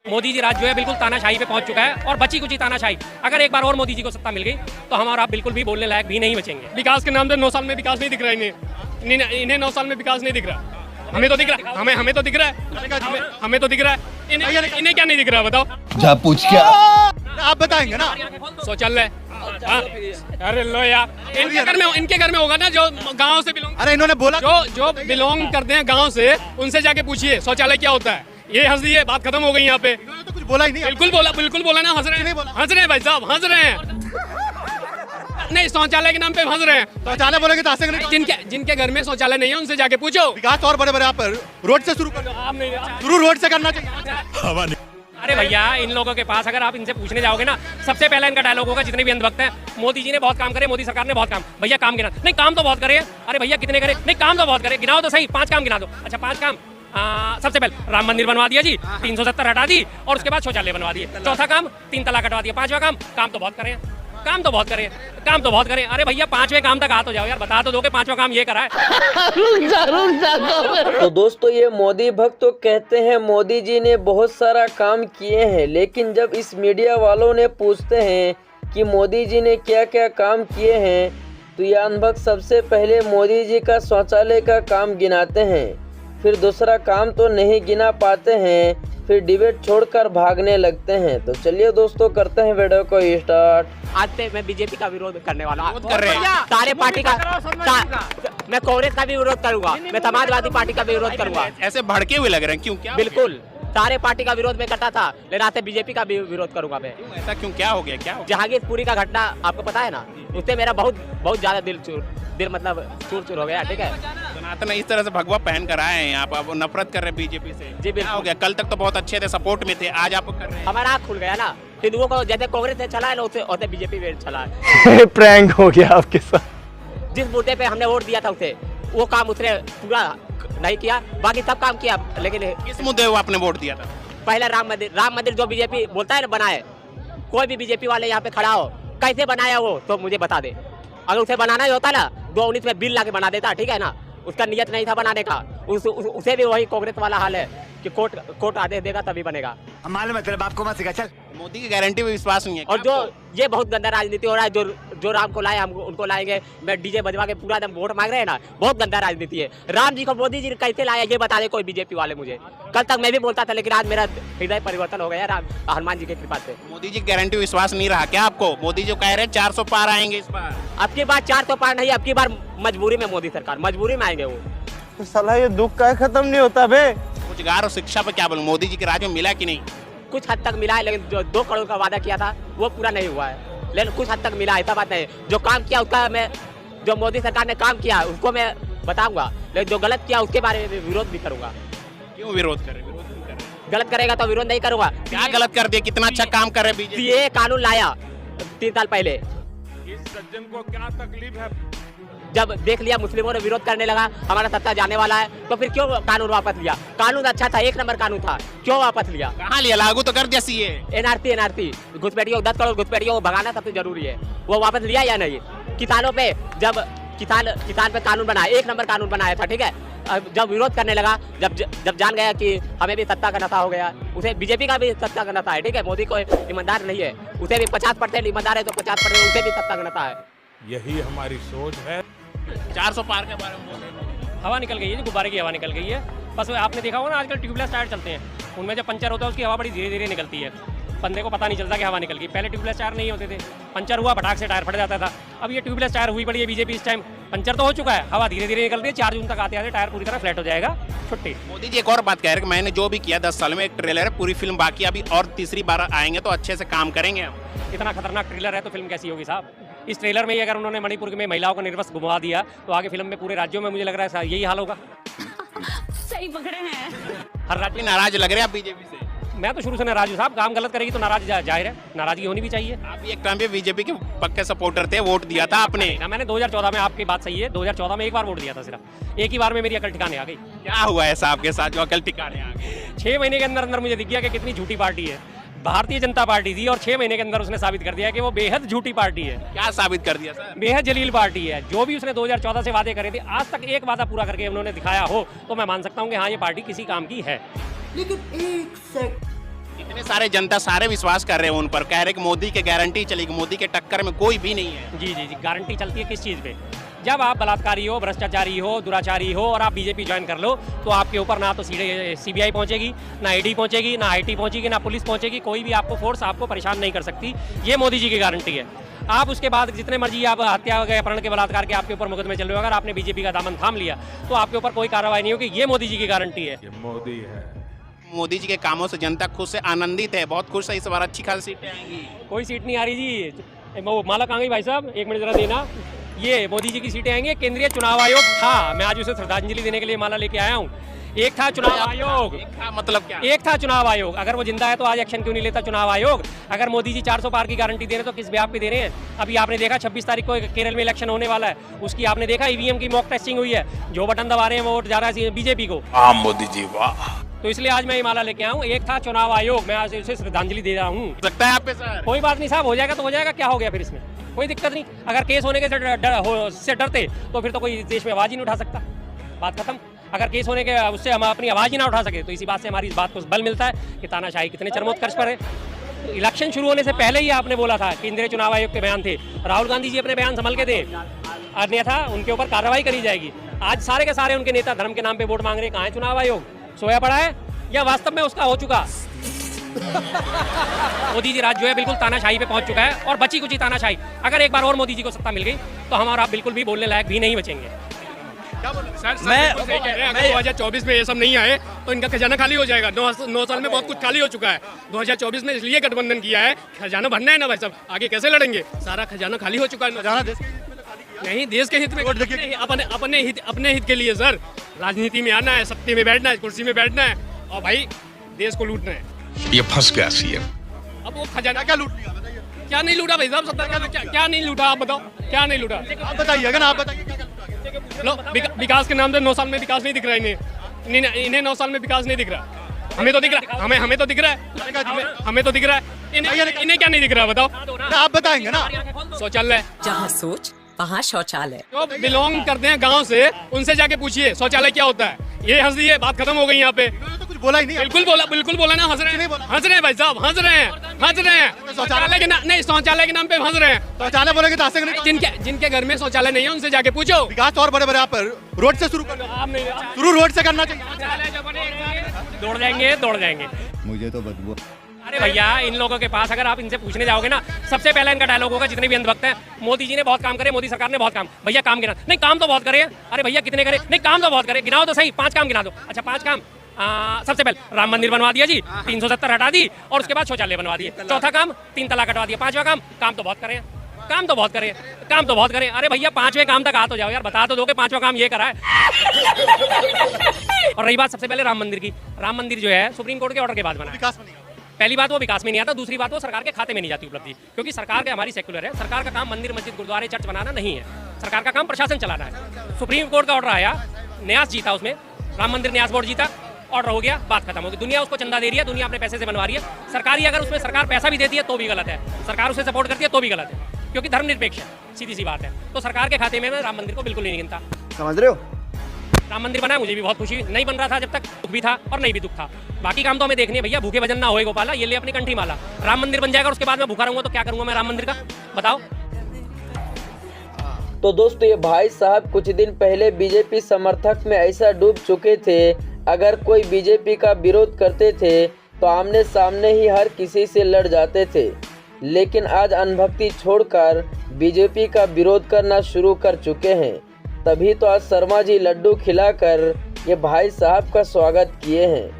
मोदी जी राज जो है बिल्कुल तानाशाही पे पहुंच चुका है और बची कुची तानाशाही। अगर एक बार और मोदी जी को सत्ता मिल गई तो हम और आप बिल्कुल भी बोलने लायक भी नहीं बचेंगे। विकास के नाम पे 9 साल में विकास नहीं दिख रहा इन्हें 9 साल में विकास नहीं दिख रहा। हमें तो दिख रहा है, हमें तो दिख रहा है, हमें तो दिख रहा है। इन्हें क्या नहीं दिख रहा बताओ? जा पूछ क्या आप बताएंगे ना। शौचालय अरे लो यार, इनके घर में होगा ना जो गांव से बिलोंग। अरे इन्होंने बोला जो बिलोंग करते हैं गांव से, उनसे जाके पूछिए शौचालय क्या होता है। ये हंस दिए, बात खत्म हो गई यहाँ पे। तो कुछ बोला ही नहीं। बिल्कुल बोला ना। हंस रहे हैं भाई साहब, हंस रहे हैं। नहीं, शौचालय के नाम पे हंस रहे हैं। शौचालय बोलेंगे तो हंसेंगे नहीं। जिनके घर में शौचालय नहीं है उनसे जाके पूछो। विकास और बड़े बड़े आप रोड से शुरू कर, आप नहीं, शुरू रोड से करना चाहिए। अरे भैया, इन लोगों के पास अगर आप इनसे पूछने जाओगे ना, सबसे पहला इनका डायलॉग होगा, जितने भी अंधभक्त हैं, मोदी जी ने बहुत काम करे, मोदी सरकार ने बहुत काम। भैया काम गिना? नहीं, काम तो बहुत करे। अरे भैया कितने करे? नहीं, काम तो बहुत करे। गिनाओ तो सही, 5 काम गिना दो। अच्छा 5 काम। सबसे पहले राम मंदिर बनवा दिया जी, 370 हटा दी, और उसके बाद शौचालय बनवा दिए। चौथा काम 3 तलाक हटवा दिया। 5वां काम तो बहुत करे, काम तो बहुत करे। अरे भैया 5वें काम तक आ तो जाओ यार, बता तो दो कि 5वां काम ये करा है। तो दोस्तों, ये मोदी भक्त तो कहते हैं मोदी जी ने बहुत सारा काम किए हैं, लेकिन जब इस मीडिया वालों ने पूछते हैं कि मोदी जी ने क्या क्या काम किए हैं, तो ये अनभक्त सबसे पहले मोदी जी का शौचालय का काम गिनाते हैं, फिर दूसरा काम तो नहीं गिना पाते हैं, फिर डिबेट छोड़कर भागने लगते हैं। तो चलिए दोस्तों, करते हैं वीडियो को स्टार्ट। आज से मैं बीजेपी का विरोध करने वाला हूँ। कर रहे हैं सारे पार्टी का, मैं कांग्रेस का भी विरोध करूंगा, मैं समाजवादी पार्टी का भी विरोध करूंगा। ऐसे भड़के हुए लग रहे हैं, क्यों? क्या बिल्कुल, सारे पार्टी का विरोध मैं करता था, लेकिन आज से बीजेपी का भी विरोध करूंगा मैं। ऐसा क्यों? क्या हो गया? जहांगीरपुरी का घटना आपको पता है ना, उससे मेरा बहुत ज्यादा दिल मतलब चूर हो गया। ठीक है, सनातन इस तरह से भगवा पहन कर आए हैं, आप नफरत कर रहे हैं बीजेपी से। जी क्या हो गया? कल तक तो बहुत अच्छे थे, सपोर्ट में थे, आज आप कर रहे हैं। हमारा आँख खुल गया ना। हिंदुओं को जैसे कांग्रेस से चला है ना, उसे बीजेपी में चला है। प्रैंक हो गया आपके साथ। जिस बूटे पे हमने वोट दिया था उसे, वो काम उसने पूरा नहीं किया, बाकी सब काम किया। लेकिन किस मुद्दे को आपने वोट दिया था? पहला राम मंदिर जो बीजेपी बोलता है ना बनाए, कोई भी बीजेपी वाले यहाँ पे खड़ा हो, कैसे बनाया वो तो मुझे बता दे। अगर उसे बनाना ही होता ना, 2019 में बिल लाके बना देता। ठीक है ना, उसका नियत नहीं था बनाने का। उसे भी वही कांग्रेस वाला हाल है कि कोर्ट आदेश देगा तभी बनेगा। मालूम है तेरे बाप को मत सिखा, चल। मोदी की गारंटी पे विश्वास नहीं है। और जो ये बहुत गंदा राजनीति हो रहा है, जो राम को लाए हम उनको लाएंगे, मैं डीजे बजवा के पूरा एकदम वोट मांग रहे हैं ना, बहुत गंदा राजनीति है। राम जी को मोदी जी कैसे लाया ये बता दे कोई बीजेपी वाले मुझे। कल तक मैं भी बोलता था, लेकिन आज मेरा हृदय परिवर्तन हो गया राम हनुमान जी की कृपा से। मोदी जी की गारंटी विश्वास नहीं रहा क्या आपको? मोदी जो कह रहे हैं 400 पार आएंगे इस बार। अब की बार 400 पार नहीं, अब की बार मजबूरी में मोदी सरकार मजबूरी में आएंगे वो। साला ये दुख का खत्म नहीं होता बे। रोजगार और शिक्षा पे क्या बोलूं, मोदी जी के राज में मिला कि नहीं? कुछ हद तक मिला है, लेकिन जो 2 करोड़ का वादा किया था वो पूरा नहीं हुआ है, लेकिन कुछ हद तक मिला है, ऐसा बात नहीं। जो काम किया उसका मैं, जो मोदी सरकार ने काम किया उसको मैं बताऊंगा, लेकिन जो गलत किया उसके बारे में विरोध भी करूंगा। क्यों विरोध कर रहे? गलत करेगा तो विरोध नहीं करूंगा। क्या गलत कर दिया? कितना अच्छा काम कर रहे बीजेपी। ये कानून लाया 3 साल पहले, इस सज्जन को क्या तकलीफ है? जब देख लिया मुस्लिमों ने विरोध करने लगा, हमारा सत्ता जाने वाला है, तो फिर क्यों कानून वापस लिया? कानून अच्छा था, 1 नंबर कानून था, क्यों वापस लिया? कहाँ लिया? लागू तो कर दिया सीए। एनआरसी घुसपैठियों 10 करोड़ घुसपैठियों को भगाना सबसे जरूरी है, वो वापस लिया या नहीं? किसानों पे जब किसान पे कानून बनाया, 1 नंबर कानून बनाया था। ठीक है, जब विरोध करने लगा, जब जान गया कि हमें भी सत्ता का नशा हो गया, उसे बीजेपी का भी सत्ता का नशा है। ठीक है, मोदी को ईमानदार नहीं है, उसे भी 50% ईमानदार है, तो 50% उसे भी सत्ता का नशा है। यही हमारी सोच है। 400 पार के बारे में बोले। हवा निकल गई है जी, गुब्बारे की हवा निकल गई है। बस आपने देखा होगा ना, आजकल ट्यूबलेस टायर चलते हैं, उनमें जब पंचर होता है उसकी हवा बड़ी धीरे धीरे निकलती है, बंदे को पता नहीं चलता कि हवा निकल गई। पहले ट्यूबलेस टायर नहीं होते थे, पंचर हुआ फटाक से टायर फट जाता था। अब ये ट्यूबलेस टायर हुई पड़ी है बीजेपी इस टाइम, पंचर तो हो चुका है, हवा धीरे धीरे निकल रही है। 4 जून तक आते आते टायर पूरी तरह फ्लैट हो जाएगा, छुट्टी। मोदी जी एक और बात कह रहे हैं कि मैंने जो भी किया 10 साल में, एक ट्रेलर है, पूरी फिल्म बाकी, अभी और तीसरी बार आएंगे तो अच्छे से काम करेंगे हम। इतना खतरनाक ट्रेलर है तो फिल्म कैसी होगी साहब? इस ट्रेलर में ही अगर उन्होंने मणिपुर में महिलाओं को निर्वस्त्र घुमा दिया, तो आगे फिल्म में पूरे राज्यों में मुझे लग रहा है यही हाल होगा। सही पकड़े हैं। हर राज्य नाराज लग रहे हैं आप बीजेपी से? मैं तो शुरू से नाराज हूँ साहब, काम गलत करेगी तो नाराज जाहिर है, नाराजगी होनी भी चाहिए। आप एक टाइम पे बीजेपी के पक्के सपोर्टर थे, वोट दिया था आपने ना? मैंने 2014 में, आपकी बात सही है, 2014 में 1 बार वोट दिया था सिर्फ, एक ही बार में मेरी अकल ठिकाने आ गई। क्या हुआ ऐसा आपके साथ जो अकल ठिकाने आ गई? 6 महीने के अंदर अंदर मुझे दिख गया कि कितनी झूठी पार्टी है भारतीय जनता पार्टी थी, और 6 महीने के अंदर उसने साबित कर दिया कि वो बेहद झूठी पार्टी है। क्या साबित कर दिया सर? बेहद जलील पार्टी है। जो भी उसने 2014 से वादे करे थे, आज तक एक वादा पूरा करके उन्होंने दिखाया हो तो मैं मान सकता हूँ कि हाँ, ये पार्टी किसी काम की है। कितने सारे जनता सारे विश्वास कर रहे हैं उन पर, कह रहे कि मोदी के गारंटी चलेगी, मोदी के टक्कर में कोई भी नहीं है। जी जी जी, गारंटी चलती है किस चीज़ पे? जब आप बलात्कारी हो, भ्रष्टाचारी हो, दुराचारी हो और आप बीजेपी ज्वाइन कर लो तो आपके ऊपर ना तो सीबीआई पहुंचेगी, ना ईडी पहुंचेगी, ना आईटी पहुंचेगी, ना पुलिस पहुंचेगी, कोई भी आपको फोर्स आपको परेशान नहीं कर सकती। ये मोदी जी की गारंटी है। आप उसके बाद जितने मर्जी आप हत्या अपहरण के बलात्कार के आपके ऊपर मुकदमे चल रहे हो, अगर आपने बीजेपी का दामन थाम लिया तो आपके ऊपर कोई कार्रवाई नहीं होगी। ये मोदी जी की गारंटी है। मोदी जी के कामों से जनता खुश से आनंदित है, बहुत खुश है। इस बार अच्छी खासी सीटें आएंगी। कोई सीट नहीं आ रही जी। वो माला कहाँ गई भाई साहब, एक मिनट जरा देना। ये मोदी जी की सीटें आएंगी। केंद्रीय चुनाव आयोग था, मैं आज उसे श्रद्धांजलि देने के लिए माला लेके आया हूँ। एक था चुनाव आयोग, मतलब क्या? एक था चुनाव आयोग। अगर वो जिंदा है तो आज एक्शन क्यों नहीं लेता चुनाव आयोग? अगर मोदी जी 400 पार की गारंटी दे रहे हैं तो किस ब्याह पे दे रहे हैं? अभी आपने देखा 26 तारीख को केरल में इलेक्शन होने वाला है, उसकी आपने देखा ईवीएम की मॉक टेस्टिंग हुई है। जो बटन दबा रहे हैं वो वोट जा रहा है बीजेपी को। मोदी जी वाह। तो इसलिए आज मैं ये माला लेके आया हूँ। एक था चुनाव आयोग, मैं आज उसे श्रद्धांजलि दे रहा हूँ। लगता है आप पे सर? कोई बात नहीं साहब, हो जाएगा तो हो जाएगा, क्या हो गया फिर इसमें? कोई दिक्कत नहीं। अगर केस होने के से डरते तो फिर तो कोई देश में आवाज ही नहीं उठा सकता। बात खत्म। अगर केस होने के उससे हम अपनी आवाज ही ना उठा सके तो इसी बात से हमारी इस बात को बल मिलता है कि तानाशाही कितने चरमोत्कर्ष पर है। तो इलेक्शन शुरू होने से पहले ही आपने बोला था, केंद्रीय चुनाव आयोग के बयान थे, राहुल गांधी जी अपने बयान संभल के थे, अन्यथा उनके ऊपर कार्रवाई करी जाएगी। आज सारे के सारे उनके नेता धर्म के नाम पे वोट मांग रहे हैं। कहाँ है चुनाव आयोग? सोया पड़ा है या वास्तव में उसका हो चुका? मोदी जी राज जो है बिल्कुल तानाशाही पे पहुंच चुका है और बची कुची तानाशाही। अगर एक बार और मोदी जी को सत्ता मिल गई तो हम और आप बिल्कुल भी बोलने लायक भी नहीं बचेंगे। सर बिल्कुल सही कह रहे हैं। अगर 2024 में ये सब नहीं आए तो इनका खजाना खाली हो जाएगा। 9 साल में बहुत कुछ खाली हो चुका है। 2024 में इसलिए गठबंधन किया है, खजाना भरना है ना भाई साहब, आगे कैसे लड़ेंगे? सारा खजाना खाली हो चुका है। खजाना नहीं, देश के हित में, अपने हित के लिए सर। राजनीति में आना है, सत्ते में बैठना है, कुर्सी में बैठना है और भाई देश को लूटना है। ये फंस गया सीएम। अब वो खजाना क्या लूट लिया? क्या नहीं लूटा भाई साहब? सब क्या नहीं लूटा? आप बताओ क्या नहीं लूटा? आप बताइए। अगर आप बताइए विकास के नाम से 9 साल में विकास नहीं दिख रहा इन्हें 9 साल में विकास नहीं दिख रहा। हमें तो दिख रहा है, हमें तो दिख रहा है, हमें तो दिख रहा है। इन्हें क्या नहीं दिख रहा बताओ? आप बताएंगे ना। शौचालय, जहाँ सोच वहाँ शौचालय। जो बिलोंग करते हैं गांव से उनसे जाके पूछिए शौचालय क्या होता है। ये हंस दिए, बात खत्म हो गई। यहाँ पे तो कुछ बोला ही नहीं। बिल्कुल बोला ना। हंस रहे हैं भाई साहब, हंस रहे हैं। शौचालय के नहीं, शौचालय के नाम पे हंस रहे हैं। शौचालय बोले जिनके घर में शौचालय नहीं है उनसे जाके पूछो। विकास और बड़े आप रोड से शुरू कर, शुरू रोड से करना चाहिए। दौड़ जाएंगे। मुझे तो बदबू। अरे भैया, इन लोगों के पास अगर आप इनसे पूछने जाओगे ना, सबसे पहला इनका डायलॉग होगा, जितने भी अंधभक्त हैं, मोदी जी ने बहुत काम करे, मोदी सरकार ने बहुत काम। भैया काम गिना? नहीं, काम तो बहुत करे। अरे भैया कितने करे? नहीं, काम तो बहुत करे। गिनाओ तो सही, 5 काम गिना दो। अच्छा 5 काम। सबसे पहले राम मंदिर बनवा दिया जी, 370 हटा दी और उसके बाद शौचालय बनवा दिए। चौथा काम 3 तलाक हटवा दिया। 5वां काम तो बहुत करे, काम तो बहुत करे। अरे भैया 5वें काम तक आ तो जाओ यार, बता तो दो कि 5वां काम ये करा है। और रही बात सबसे पहले राम मंदिर की, राम मंदिर जो है सुप्रीम कोर्ट के ऑर्डर के बाद बना। पहली बात वो विकास में नहीं आता, दूसरी बात वो सरकार के खाते में नहीं जाती उपलब्धि, क्योंकि सरकार के हमारी सेक्युलर है। सरकार का काम मंदिर, मस्जिद, गुरुद्वारे, चर्च बनाना नहीं है। सरकार का काम प्रशासन चलाना है। सुप्रीम कोर्ट का ऑर्डर आया, न्यास जीता, उसमें राम मंदिर न्यास बोर्ड जीता, ऑर्डर हो गया, बात खत्म हो गई। दुनिया उसको चंदा दे रही है, दुनिया अपने पैसे से बनवा रही है। सरकारी अगर उसमें सरकार पैसा भी देती है तो भी गलत है, सरकार उसे सपोर्ट करती है तो भी गलत है, क्योंकि धर्मनिरपेक्ष है, सीधी सी बात है। तो सरकार के खाते में मैं राम मंदिर को बिल्कुल नहीं गिनता। समझ रहे हो? राम मंदिर बना, मुझे भी बहुत खुशी, नहीं बन रहा था जब तक, दुख भी था और नहीं भी दुख था। बाकी काम तो हमें देखने हैं भैया, भूखे भजन ना होए गोपाला, ये ले अपनी कंठी माला। राम मंदिर बन जाएगा, उसके बाद मैं भूखा रहूंगा तो क्या करूंगा मैं राम मंदिर का, बताओ। तो दोस्तों, ये भाई साहब कुछ दिन पहले बीजेपी समर्थक में ऐसा डूब चुके थे, अगर कोई बीजेपी का विरोध करते थे तो आमने सामने ही हर किसी से लड़ जाते थे, लेकिन आज अनभक्ति छोड़कर बीजेपी का विरोध करना शुरू कर चुके हैं। तभी तो आज शर्मा जी लड्डू खिलाकर ये भाई साहब का स्वागत किए हैं।